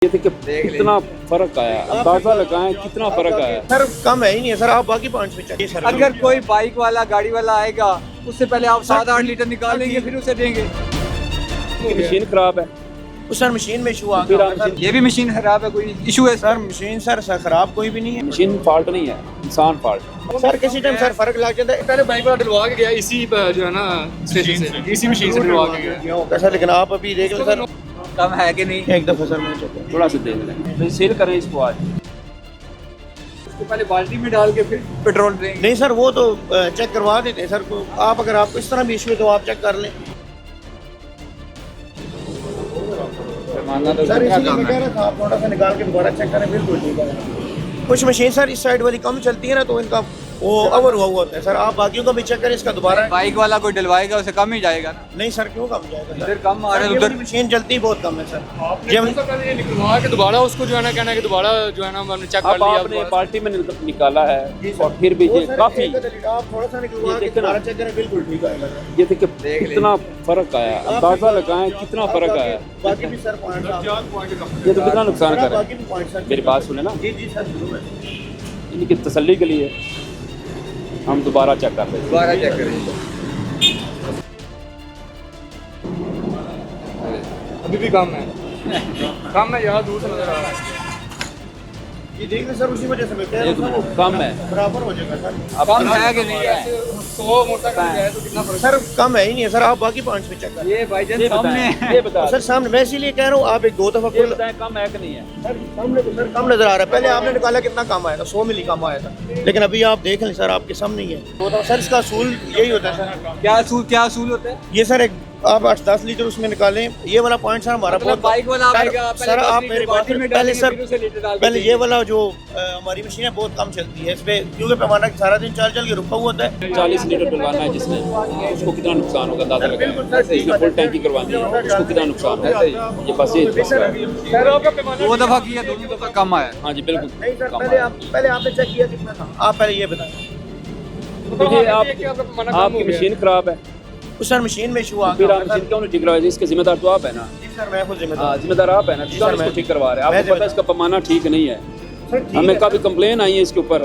ये थे कि कितना फर्क आया, अंदाजा लगाएं कितना फर्क आया। सर कम है ही नहीं है सर, आप बाकी पॉइंट्स पे चलिए सर। अगर कोई बाइक वाला गाड़ी वाला आएगा उससे पहले आप 7-8 लीटर निकाल लेंगे फिर उसे देंगे। मशीन खराब है, उस सर मशीन में इशू आ फिर गया आप सर। ये भी मशीन खराब है, कोई इशू है सर मशीन सर खराब कोई भी नहीं है मशीन फॉल्ट नहीं है, इंसान फॉल्ट। सर। किसी टाइम सर फर्क लग जाता है। पहले बाइक वाला डलवा के गया इसी जो है ना स्टेशन से, इसी मशीन से डलवा के गया। सर लेकिन आप अभी देख लें सर, कम है कि नहीं। एक दफा सर मैं चलता थोड़ा सा देख लें, तो सेल करें इसको आज। उसको पहले बाल्टी में डाल के फिर पेट्रोल देंगे। नहीं सर, वो तो चेक करवा देते हैं सर को। आप अगर आपको इस तरह भी इशू है तो आप चेक कर लें सर। इसलिए मैं कह रहा था आप थोड़ा सा निकाल के दोबारा चेक करें, बिल्कुल ठीक है। कुछ मशीन सर इस साइड वाली कम चलती है ना, तो इनका वो ओवर हुआ होता है सर। आप बाकियों का भी चेक करें, इसका दोबारा। बाइक वाला कोई डलवाएगा उसे कम ही जाएगा ना। नहीं सर, क्यों कम जाएगा इधर सर? कम आ रहा है, ये उधर वाली मशीन चलती बहुत कम है सर। पहले ये निकलवा के दोबारा उसको जो है ना कहना है कि दोबारा जो है ना हमने चेक कर अब लिया। आपने पार्टी में निकाला है और फिर भी ये काफी, आप थोड़ा सा निकलवा ये के देखना। दोबारा चेक करें, बिल्कुल ठीक आएगा सर। ये थे कि कितना फर्क आया, अंदाजा लगाएं कितना फर्क आया। बाकी भी सर पॉइंट ये तो कितना नुकसान कर रहा बाकी भी पॉइंट सर। है। मेरी बात सुने ना, जी जी सर जरूर। इनकी तसल्ली के लिए हम दोबारा चेक कर लेंगे। दोबारा चेक करेंगे। अभी भी कम है, कम है, यहाँ दूर से नजर आ रहा है। ये देख लें सर, उसी वजह से मैं कह रहा हूँ सर, कम है, बराबर हो जाएगा सर। कम है कि नहीं है। 100 मोटर का है तो कितना फर्क सर कम है ही नहीं है सर, आप बाकी पॉइंट्स पे चेक करें। ये भाईजान ये सामने बताएं, है। ये बताएं, सर सामने, मैं इसीलिए कह रहा हूँ आप एक दो दफा ये खुल बताएं कम है कि नहीं है। सर सामने तो सर कम नजर आ रहा है। पहले आपने निकाला कितना कम आया था, 100 मिली कम आया था, लेकिन अभी आप देख लें सर, आपके सामने ही है। सर इसका असूल यही होता है सर। क्या असूल होता है। ये सर एक आप 8-10 लीटर उसमें निकालें, ये वाला पॉइंट सर हमारा मतलब बाइक वाला आएगा सर आप मेरी बात बाल्टी में पहले डालेंगे, सर फिर उसे लीटर डाल के पहले ये देंगे। वाला जो हमारी मशीन है बहुत कम चलती है इस पे, क्योंकि पैमाना सारा दिन चल चल के रुका हुआ होता है। 40 लीटर डलवाना है जिसने, उसको कितना नुकसान होगा अंदाजा लगाएं। जिसने फुल टैंकी करवानी है उसको कितना नुकसान होगा। ये बस ये दो दफा किया, दोनों दफा कम आया। हाँ जी बिल्कुल नहीं सर, कम है। पहले आपने चेक किया कितना था, आप पहले ये बताएं। देखिए आपकी मशीन खराब है, उस सर मशीन में इशू आ फिर गया आप मशीन क्यों नहीं ठीक करवाई? इसके जिम्मेदार तो आप है ना। जी सर, मैं खुद हाँ, जिम्मेदार। जिम्मेदार आप है ना, जी क्यों सर, इसको मैं- ठीक करवा रहे हैं? मैं आपको पता है इसका पैमाना ठीक नहीं है। हमें काफी कंप्लेन आई है इसके ऊपर।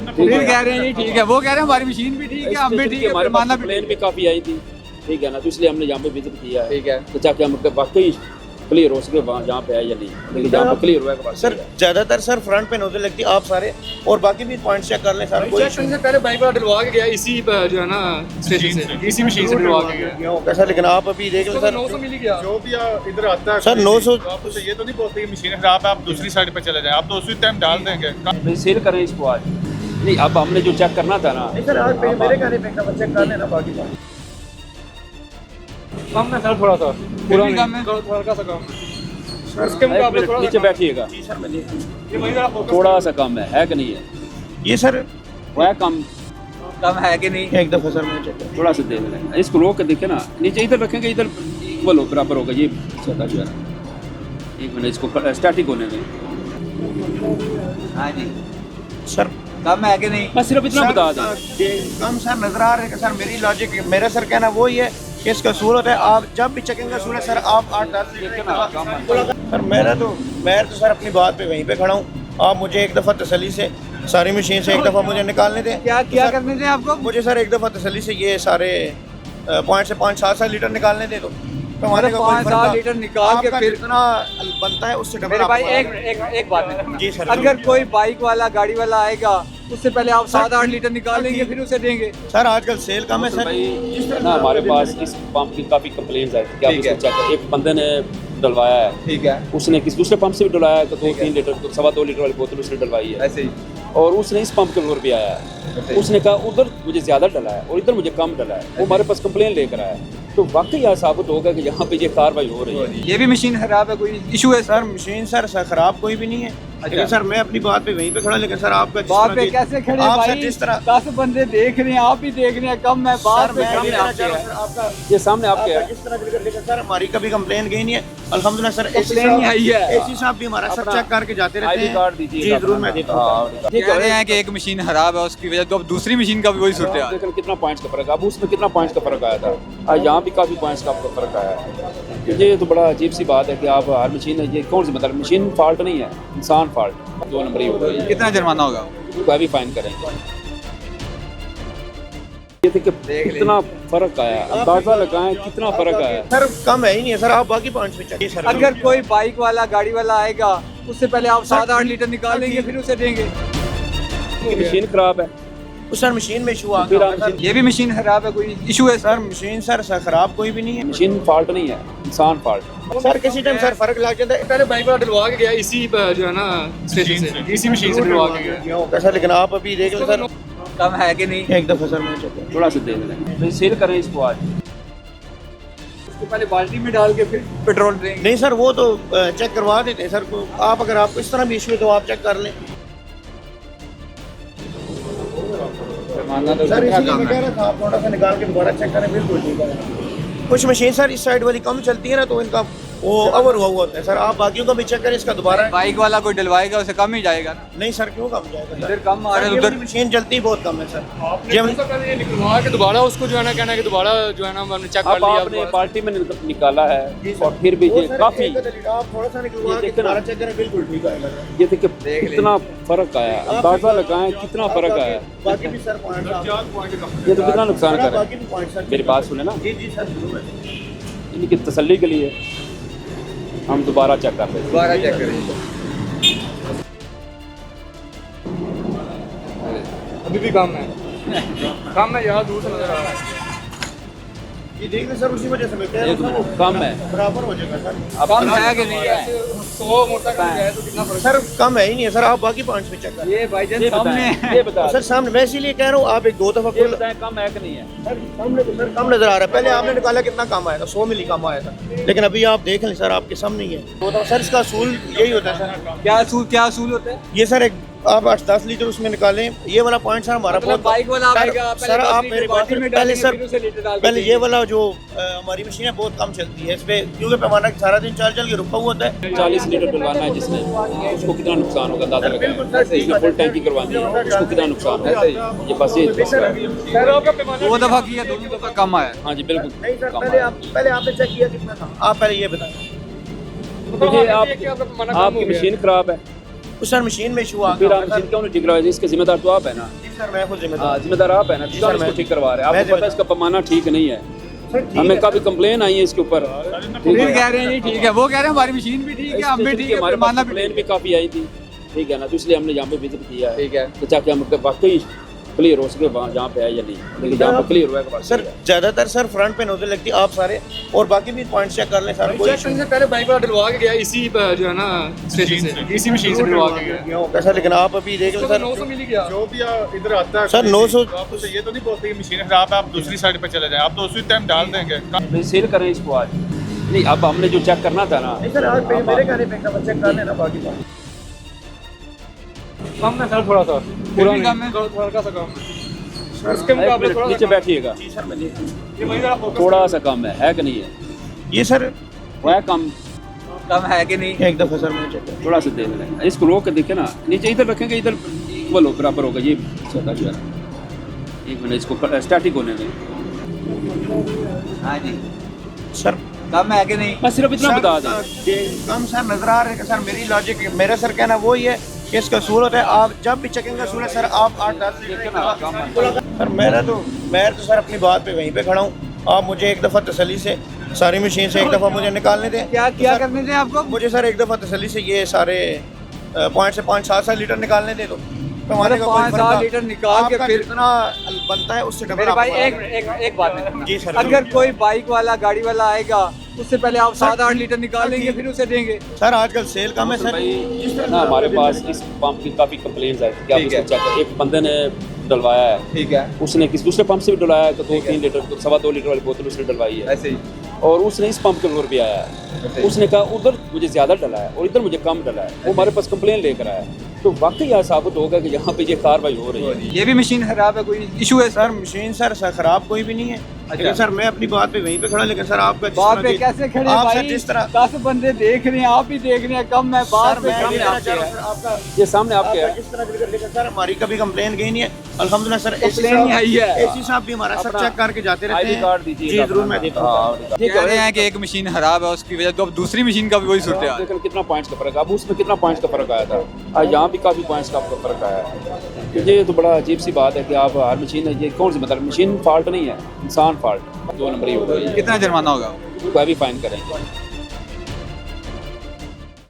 ठीक फिर है, कह रहे हैं जी ठीक है, वो कह रहे हैं हमारी मशीन भी ठीक है, हम भी ठीक है, हमारे पैमाना पास भी कंप्लेन भी काफी आई थी, ठीक है ना, तो इसलिए हमने यहाँ पे विजिट किया है, ठीक है। तो ताकि हम वाकई क्लियर हो सके वहाँ जहाँ पे है या नहीं, लेकिन जहाँ पे क्लियर हुआ है कि सर वाकई है। ज्यादातर सर फ्रंट पे नोजल लगती है, आप सारे और बाकी भी पॉइंट चेक कर लें सर। कोई स्टेशन से पहले बाइक वाला डलवा के गया इसी जो है ना स्टेशन से, इसी मशीन से डलवा के गया। issue सर, लेकिन आप अभी देख लें तो सर। 900 मिल गया। जो भी इधर आता है सर, 900 तो आप उसे ये तो नहीं बोलते कि मशीन खराब है आप दूसरी साइड पे चले जाएं, आप तो उसी टाइम डाल देंगे। नहीं, सेल करें इसको आज। नहीं, अब हमने जो चेक करना था ना, नहीं सर, आज मेरे कहने पे एकदम चेक कर लेना बाकी बात। कम है सर, थोड़ा सा पूरा भी कम है। हल्का सा कम है उसके एक मुकाबले मिनट थोड़ा नीचे सा बैठिएगा, जी सर, मैं देख लूँ। ये वही जरा फोकस थोड़ा सा कम है कि नहीं है? ये सर वह कम कम है कि नहीं। एक दफा सर मैं चेक कर। थोड़ा सा देख लें, इसको रोक के देखे ना, नीचे इधर रखेंगे, इधर इक्वल हो बराबर होगा ये सतह जो है ना। एक मिनट इसको स्टैटिक होने दें। हाँ जी, सर कम है कि नहीं। बस सिर्फ इतना बता दें। कम सर नजर आ रहे हैं सर। मेरी लॉजिक, मेरा सर कहना वो ही है कि इसका असूल होता है, आप जब भी चेकिंग का असूल है सर, आप 8-10 सर मैं तो सर अपनी बात पे वहीं पे खड़ा हूँ। आप मुझे एक दफ़ा तसल्ली से सारी मशीन से एक दफ़ा मुझे निकालने दें। क्या क्या करने थे आपको। मुझे सर एक दफ़ा तसल्ली से ये सारे पॉइंट से 5-7 लीटर निकालने दे दो, तो हमारे का कोई 5-7 फर्क लीटर निकाल के आपका फिर जितना बनता है उससे डबल मेरे भाई आपको एक बात है। जी सर, अगर कोई बाइक वाला गाड़ी वाला आएगा उससे पहले आप 7-8 लीटर निकाल लेंगे फिर उसे देंगे। सर आजकल सेल कम है सर। भाई ना, हमारे पास इस पंप की काफ़ी कंप्लेंट्स आई थी कि आप ठीक है। इसको चेक, एक बंदे ने डलवाया है, ठीक है, उसने किसी दूसरे पंप से भी डलवाया है, तो 2-3 लीटर, 2.25 लीटर वाली बोतल उसने डलवाई है, ऐसे ही। और उसने इस पंप के ऊपर भी आया है, उसने कहा उधर मुझे ज़्यादा डला है और इधर मुझे कम डला है, वो हमारे पास कंप्लेन लेकर आया है। तो वाकई यह साबित होगा कि यहाँ पे ये कार्रवाई हो रही है। ये भी मशीन खराब है, कोई इशू है। सर मशीन सर खराब कोई भी नहीं है। लेकिन सर मैं अपनी बात पे वहीं पे खड़ा, लेकिन सर आपका जिस बात तरह पे की- कैसे खड़े आप सर भाई? जिस तरह 10 बंदे देख रहे हैं, आप भी देख रहे हैं, कम है बात सर पे मैं कम ये है कहना आपके चाह रहा है। हूं, सर आपका ये सामने आपके आपका है। जिस तरह की, लेकिन सर हमारी कभी कंप्लेन गई नहीं है अल्हम्दुलिल्लाह सर। कंप्लेन नहीं आई है। एसी साहब भी हमारा सब अपना चेक करके जाते रहते आईडी हैं। कार्ड दीजिए। जी जरूर मैं देता हूँ। ये कह रहे हैं कि एक मशीन खराब है, उसकी वजह तो अब दूसरी मशीन का भी वही सूरत हाल है। लेकिन कितना पॉइंट्स का फर्क है, अब उसमें कितना पॉइंट्स का फर्क आया था, आज यहाँ भी काफ़ी पॉइंट्स का आपको फर्क आया है। तो ये तो बड़ा अजीब सी बात है कि आप हर मशीन, ये कौन सी मतलब मशीन फॉल्ट नहीं है, इंसान फॉल्ट 2 नंबर ही हो गई। कितना जुर्माना होगा? कोई भी फाइन करेंगे। ये थे कि कितना फर्क आया, अंदाजा लगाएं कितना फर्क आया। सर कम है ही नहीं है सर, आप बाकी पॉइंट्स पे चलिए सर। अगर कोई बाइक वाला गाड़ी वाला आएगा, उससे पहले आप 7-8 लीटर निकालेंगे, फिर उसे देंगे। मशीन खराब है, उस सर मशीन में इशू आ फिर गया आप सर। ये भी मशीन खराब है, कोई इशू है? सर मशीन सर खराब कोई भी नहीं है मशीन फॉल्ट नहीं है, इंसान फॉल्ट। सर। किसी टाइम सर फर्क लग जाता है। पहले बाइक वाला डलवा के गया इसी जो है ना स्टेशन से, इसी मशीन से डलवा के गया। सर लेकिन आप अभी देख लो सर, कम है कि नहीं? एक दफा सर मैं चलता थोड़ा सा दे दें, तो सेल करें इसको आज। उसको पहले बाल्टी में डाल के फिर पेट्रोल देंगे। नहीं सर वो तो चेक करवा देते हैं सर को। आप अगर आपको इस तरह भी इशू है तो आप चेक कर लें मानना तो सर। क्या इसलिए काम मैं है? कह रहा था आप थोड़ा सा निकाल के दोबारा चेक करें, बिल्कुल ठीक है। कुछ मशीन सर इस साइड वाली कम चलती है ना, तो इनका वो ओवर हुआ होता है सर। आप बाकियों का भी चेक करें, इसका दोबारा बाइक वाला कोई डलवाएगा उसे कम ही जाएगा ना। नहीं सर, क्यों कम जाएगा इधर सर? कम आ रहा है, ये उधर वाली मशीन चलती बहुत कम है सर। आपने कौन सा पहले ये निकलवा के दोबारा उसको जो है ना कहना है कि दोबारा जो है ना हमने चेक कर अब लिया। आपने पार्टी में निकाला है और फिर भी वो ये सर काफ़ी, आप थोड़ा सा निकलवा ये के देखते ना। दोबारा चेक करें, बिल्कुल ठीक आएगा सर। ये थे कि कितना फर्क आया, अंदाजा लगाएं कितना फर्क आया। बाकी भी सर पॉइंट ये तो कितना नुकसान कर रहा बाकी भी पॉइंट सर। है। मेरी बात सुने ना, जी जी सर जरूर है। इनकी तसल्ली के लिए हम दोबारा चेक कर लेते हैं। दोबारा चेक करेंगे। अभी भी कम है यार, दूर से नजर आ रहा है। ये देख लें सर, उसी वजह से मैं कह रहा एक हूं सर, वो कम है, बराबर हो जाएगा सर। अब कम है कि नहीं है? 100 मोटरसाइकिल है तो कितना फर्क? सर कम है ही नहीं है सर, आप बाकी पॉइंट्स पे चेक करें। ये भाईजान ये सामने बताएं, ये बता सर सामने मैं इसीलिए कह रहा हूँ, आप एक दो दफा ये खुल बताएं कम है कि नहीं है। सर सामने तो सर कम नजर आ रहा है। पहले आपने निकाला कितना कम आया था, 100 मिली कम आया था, लेकिन अभी आप देख लें सर आपके सामने ही है। तो सर इसका असूल यही होता है सर। क्या असूल होता है? ये सर एक आप 8-10 लीटर उसमें निकालें, ये वाला पॉइंट सर हमारा मतलब बाइक वाला सर- आएगा, पहले सर 10 आप लीटर मेरी बात बाल्टी में पहले डालेंगे, सर फिर उसे लीटर डाल के पहले ये देंगे। वाला जो हमारी मशीन है बहुत कम चलती है इस पे, क्योंकि पैमाना सारा दिन चल चल के रुका हुआ होता है। 40 लीटर डलवाना है जिसने, उसको कितना नुकसान होगा अंदाजा बिल्कुल लगाएं। सर, जिसने फुल टैंकी करवानी है उसको कितना नुकसान होगा। ये बस ये सर आपका पैमाना 2 दफा किया, 2 दफा कम आया। हाँ जी बिल्कुल नहीं सर, कम पहले आपने चेक किया कितना था, आप पहले ये बताएं। क्योंकि आपका पैमाना कम हो आपकी गया। मशीन खराब है, उस सर मशीन में इशू आ फिर गया आप मशीन क्यों नहीं ठीक करवाए? इसके जिम्मेदार तो आप है ना। जी सर मैं खुद हाँ, जिम्मेदार जिम्मेदार आप है ना, जी क्यों सर, इसको मैं- ठीक करवा रहे हैं? मैं आपको पता है इसका पैमाना ठीक नहीं है। हमें काफी कंप्लेन आई है इसके ऊपर। ठीक फिर है, कह रहे हैं ये ठीक है, वो कह रहे हैं हमारी मशीन भी ठीक है, हम भी इसके ठीक है, हमारे पास पैमाना भी कंप्लेन भी काफी आई थी, ठीक है ना, तो इसलिए हमने यहाँ पे विजिट किया है ठीक है। तो ताकि हम वाकई क्लियर हो सके वहाँ जहाँ पे है या नहीं, लेकिन जहाँ पे क्लियर हुआ है सर ज्यादातर सर फ्रंट पे नोजल लगती है, आप सारे और बाकी भी पॉइंट चेक कर लें सर। कोई चेक करने से पहले बाइक वाला डलवा के गया इसी जो है ना स्टेशन से, इसी मशीन से डलवा के गया। होगा सर, लेकिन आप अभी देख लें उसको तो सर। 900 मिल ही गया। जो भी इधर आता है सर, 900 तो आप उसे ये तो नहीं बोलते कि मशीन खराब है, आप दूसरी साइड पे चले जाएं, आप तो उसी टाइम डाल देंगे। सेल करें इसको आज। नहीं, अब हमने जो चेक करना था ना, नहीं सर, आज मेरे कहने पे चेक कर लेना बाकी बात। कम है सर, थोड़ा सा फिर भी कम है। हल्का सा कम है उसके एक मुकाबले मिनट थोड़ा नीचे सा बैठिएगा, जी सर मैं देख ये वही जरा फोकस थोड़ा सा कम है कि नहीं है? ये सर वो है कम, कम है कि नहीं? एक दफा सर मैं चेक कर। थोड़ा सा देख लें, इसको रोक के देखे ना, नीचे इधर रखेंगे, इधर इक्वल हो बराबर होगा। ये छोटा जो है, एक मिनट इसको स्टैटिक होने दें। हाँ जी, सर कम है कि नहीं? बस सिर्फ इतना बता दें। कम सर नजर आ रहे हैं सर। मेरी लॉजिक मेरा सर कहना वो ही है कि इसका असूल होता है, आप जब भी चेकिंग का असूल है सर, आप 8-10 सर मैं तो सर अपनी बात पे वहीं पे खड़ा हूँ। आप मुझे एक दफ़ा तसल्ली से सारी मशीन से एक दफ़ा मुझे निकालने दें। क्या तो क्या सर, करने थे आपको? मुझे सर एक दफ़ा तसल्ली से ये सारे पॉइंट से 5-7 लीटर निकालने दे दो। पैमाने का कोई 5-7 फर्क लीटर निकाल के आपका फिर- जितना बनता है उससे डबल मेरे भाई आपको एक बात है, जी सर, अगर कोई बाइक वाला गाड़ी वाला आएगा, उससे पहले आप 7-8 लीटर निकालेंगे, फिर उसे देंगे। सर आजकल सेल कम है सर। भाई ना, हमारे पास इस पंप की काफ़ी कंप्लेंट्स आई थी कि आप ठीक इसको है। चेक करें। एक बंदे ने डलवाया है, ठीक है, उसने किसी दूसरे पंप से भी डलवाया है, तो ठीक है। 2-3 लीटर, 2.25 लीटर वाली बोतल उसने डलवाई है। ऐसे ही और उसने इस पंप के ऊपर भी आया है, उसने कहा उधर मुझे ज़्यादा डला है और इधर मुझे कम डला है, वो हमारे पास कंप्लेन लेकर आया। तो वाकई यह साबित होगा कि यहाँ पे ये कार्रवाई हो रही है। ये भी मशीन खराब है, कोई इशू है? सर मशीन सर खराब कोई भी नहीं है, लेकिन सर मैं अपनी बात पे वहीं पे खड़ा, लेकिन सर आपका जिस बात तरह पे की- कैसे खड़े आप भाई? सर जिस तरह 10 बंदे देख रहे हैं, आप ही देख रहे हैं, कम है बात सर पे मैं कम ये है कहना आपके चाह रहा है। हूं, सर आपका ये सामने आपके आपका है। जिस तरह की, लेकिन सर हमारी कभी कंप्लेन गई नहीं है अल्हम्दुलिल्लाह। सर Complaint नहीं आई है। एसी साहब भी हमारा सब चेक करके जाते रहते आईडी हैं। कार्ड दीजिए। जी जरूर मैं देता हूँ। कह रहे हैं कि एक मशीन खराब है, उसकी वजह तो अब दूसरी मशीन का भी वही सूरत है। लेकिन कितना पॉइंट्स का फर्क है, अब उसमें कितना पॉइंट्स का फर्क आया था, आज यहाँ भी काफ़ी पॉइंट्स का आपको फर्क आया है। तो ये तो बड़ा अजीब सी बात है कि आप हर मशीन है, ये कौन सी मतलब मशीन फॉल्ट नहीं है, इंसान फॉल्ट। 2 नंबर ही होगा, कितना जुर्माना होगा? कोई भी फाइन करेंगे।